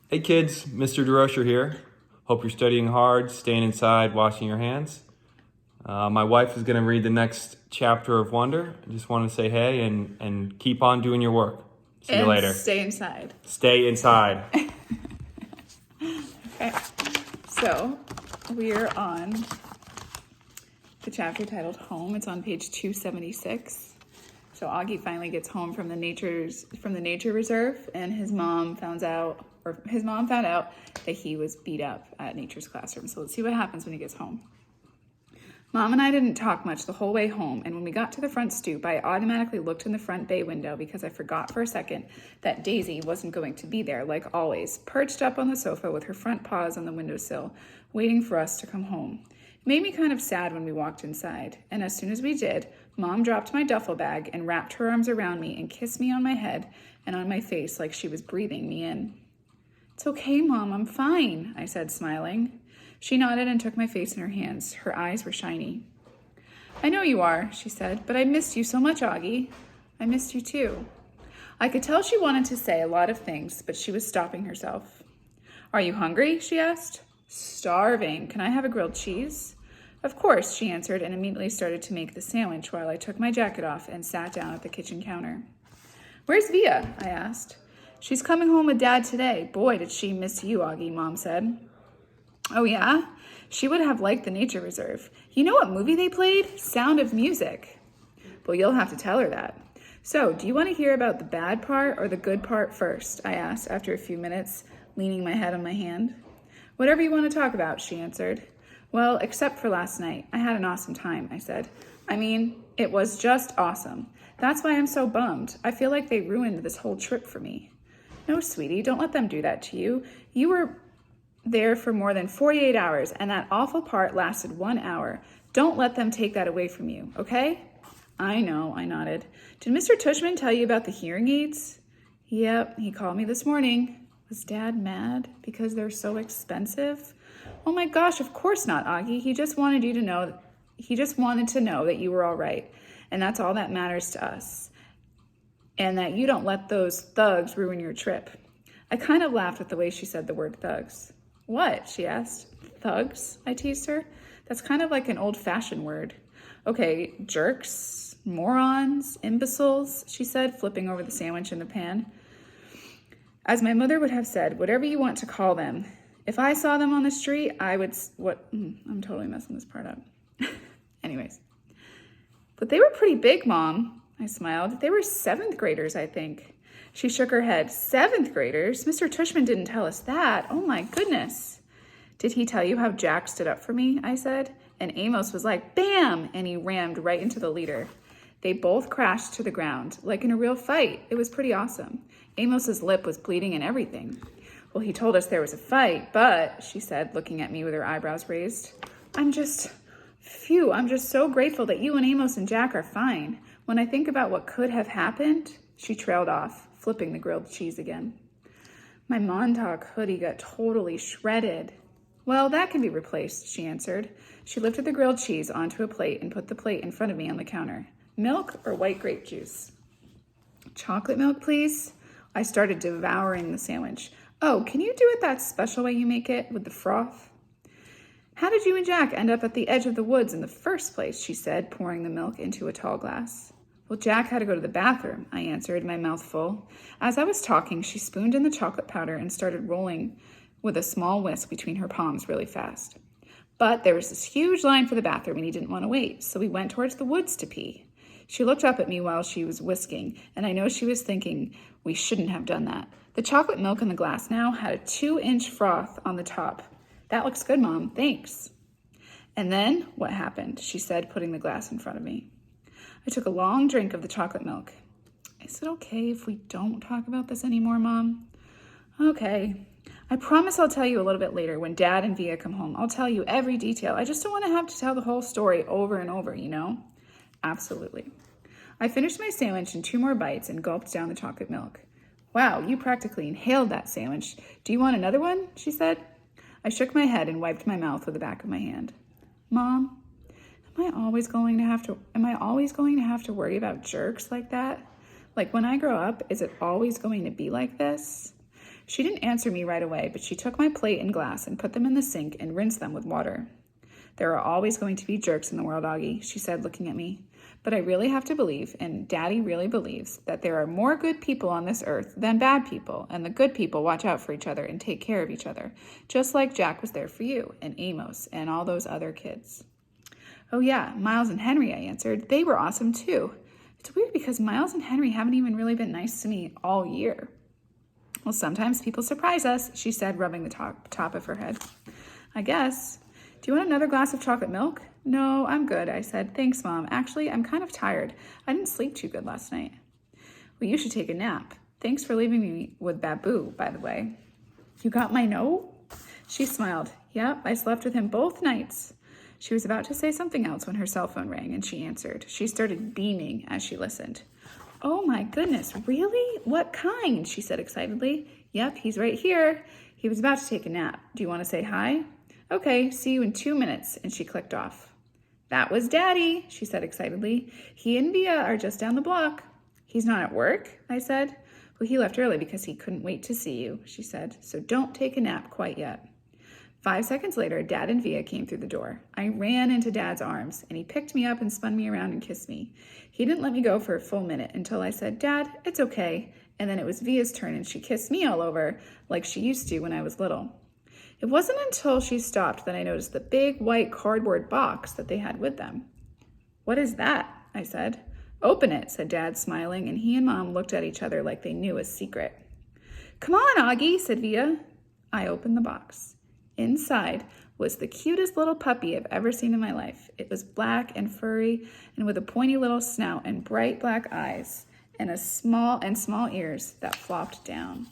Hey kids, Mr. DeRocher here. Hope you're studying hard, staying inside, washing your hands. My wife is going to read the next chapter of Wonder. I just want to say hey and keep on doing your work. See you And later. stay inside. Stay inside. Okay, so we're on the chapter titled Home. It's on page 276. So Augie finally gets home from the nature reserve, and his mom found out that he was beat up at nature's classroom. So let's see what happens when he gets home. Mom and I didn't talk much the whole way home, and when we got to the front stoop, I automatically looked in the front bay window because I forgot for a second that Daisy wasn't going to be there, like always, perched up on the sofa with her front paws on the windowsill, waiting for us to come home. It made me kind of sad when we walked inside, and as soon as we did, Mom dropped my duffel bag and wrapped her arms around me and kissed me on my head and on my face like she was breathing me in. "It's okay, Mom, I'm fine," I said, smiling. She nodded and took my face in her hands. Her eyes were shiny. "I know you are," she said, "but I missed you so much, Augie." "I missed you too." I could tell she wanted to say a lot of things, but she was stopping herself. "Are you hungry?" she asked. "Starving. Can I have a grilled cheese?" "Of course," she answered, and immediately started to make the sandwich while I took my jacket off and sat down at the kitchen counter. "Where's Via?" I asked. "She's coming home with Dad today. Boy, did she miss you, Augie," Mom said. "Oh, yeah? She would have liked the nature reserve. You know what movie they played? Sound of Music." "Well, you'll have to tell her that." "So, do you want to hear about the bad part or the good part first?" I asked after a few minutes, leaning my head on my hand. "Whatever you want to talk about," she answered. "Well, except for last night. I had an awesome time," I said. "I mean, it was just awesome. That's why I'm so bummed. I feel like they ruined this whole trip for me." "No, sweetie, don't let them do that to you. You were there for more than 48 hours, and that awful part lasted 1 hour. Don't let them take that away from you, okay?" "I know," I nodded. "Did Mr. Tushman tell you about the hearing aids?" "Yep, he called me this morning." Was Dad mad because they're so expensive? "Oh my gosh, of course not, Augie. He just wanted to know that you were all right, and that's all that matters to us, and that you don't let those thugs ruin your trip." I kind of laughed at the way she said the word thugs. "What?" she asked. "Thugs?" I teased her. "That's kind of like an old-fashioned word." "Okay, jerks, morons, imbeciles," she said, flipping over the sandwich in the pan. "As my mother would have said, whatever you want to call them. If I saw them on the street, I would... I'm totally messing this part up. Anyways. "But they were pretty big, Mom," I smiled. "They were 7th graders, I think." She shook her head. "7th graders? Mr. Tushman didn't tell us that. Oh my goodness." "Did he tell you how Jack stood up for me?" I said. And Amos was like, "Bam!" and he rammed right into the leader. They both crashed to the ground, like in a real fight. It was pretty awesome. Amos's lip was bleeding and everything. "Well, he told us there was a fight, but," she said, looking at me with her eyebrows raised. I'm just so grateful that you and Amos and Jack are fine. When I think about what could have happened," she trailed off, flipping the grilled cheese again. "My Montauk hoodie got totally shredded." "Well, that can be replaced," she answered. She lifted the grilled cheese onto a plate and put the plate in front of me on the counter. "Milk or white grape juice?" "Chocolate milk, please." I started devouring the sandwich. "Oh, can you do it that special way you make it, with the froth?" "How did you and Jack end up at the edge of the woods in the first place?" she said, pouring the milk into a tall glass. "Well, Jack had to go to the bathroom," I answered, my mouth full. As I was talking, she spooned in the chocolate powder and started rolling with a small whisk between her palms really fast. "But there was this huge line for the bathroom and he didn't want to wait, so we went towards the woods to pee." She looked up at me while she was whisking, and I know she was thinking, we shouldn't have done that. The chocolate milk in the glass now had a 2-inch froth on the top. "That looks good, Mom. Thanks." "And then what happened?" she said, putting the glass in front of me. I took a long drink of the chocolate milk. "Is it okay if we don't talk about this anymore, Mom?" "Okay. I promise I'll tell you a little bit later when Dad and Via come home. I'll tell you every detail. I just don't want to have to tell the whole story over and over, you know?" "Absolutely." I finished my sandwich in 2 more bites and gulped down the chocolate milk. "Wow, you practically inhaled that sandwich. Do you want another one?" she said. I shook my head and wiped my mouth with the back of my hand. "Mom, am I always going to have to worry about jerks like that? Like when I grow up, is it always going to be like this?" She didn't answer me right away, but she took my plate and glass and put them in the sink and rinsed them with water. There are always going to be jerks in the world, Augie, she said, looking at me. But I really have to believe, and Daddy really believes, that there are more good people on this earth than bad people, and the good people watch out for each other and take care of each other, just like Jack was there for you, and Amos, and all those other kids. Oh yeah, Miles and Henry, I answered. They were awesome too. It's weird because Miles and Henry haven't even really been nice to me all year. Well, sometimes people surprise us, she said, rubbing the top of her head. I guess. Do you want another glass of chocolate milk? No, I'm good, I said. Thanks, Mom. Actually, I'm kind of tired. I didn't sleep too good last night. Well, you should take a nap. Thanks for leaving me with Babu, by the way. You got my note? She smiled. Yep, I slept with him both nights. She was about to say something else when her cell phone rang and she answered. She started beaming as she listened. Oh my goodness, really? What kind? She said excitedly. Yep, he's right here. He was about to take a nap. Do you want to say hi? Okay, see you in 2 minutes. And she clicked off. That was Daddy, she said excitedly. He and Via are just down the block. He's not at work, I said. Well, he left early because he couldn't wait to see you, she said. So don't take a nap quite yet. 5 seconds later, Dad and Via came through the door. I ran into Dad's arms, and he picked me up and spun me around and kissed me. He didn't let me go for a full minute until I said, Dad, it's okay. And then it was Via's turn, and she kissed me all over like she used to when I was little. It wasn't until she stopped that I noticed the big white cardboard box that they had with them. What is that? I said. Open it, said Dad, smiling, and he and Mom looked at each other like they knew a secret. Come on, Augie, said Via. I opened the box. Inside was the cutest little puppy I've ever seen in my life. It was black and furry and with a pointy little snout and bright black eyes and small ears that flopped down.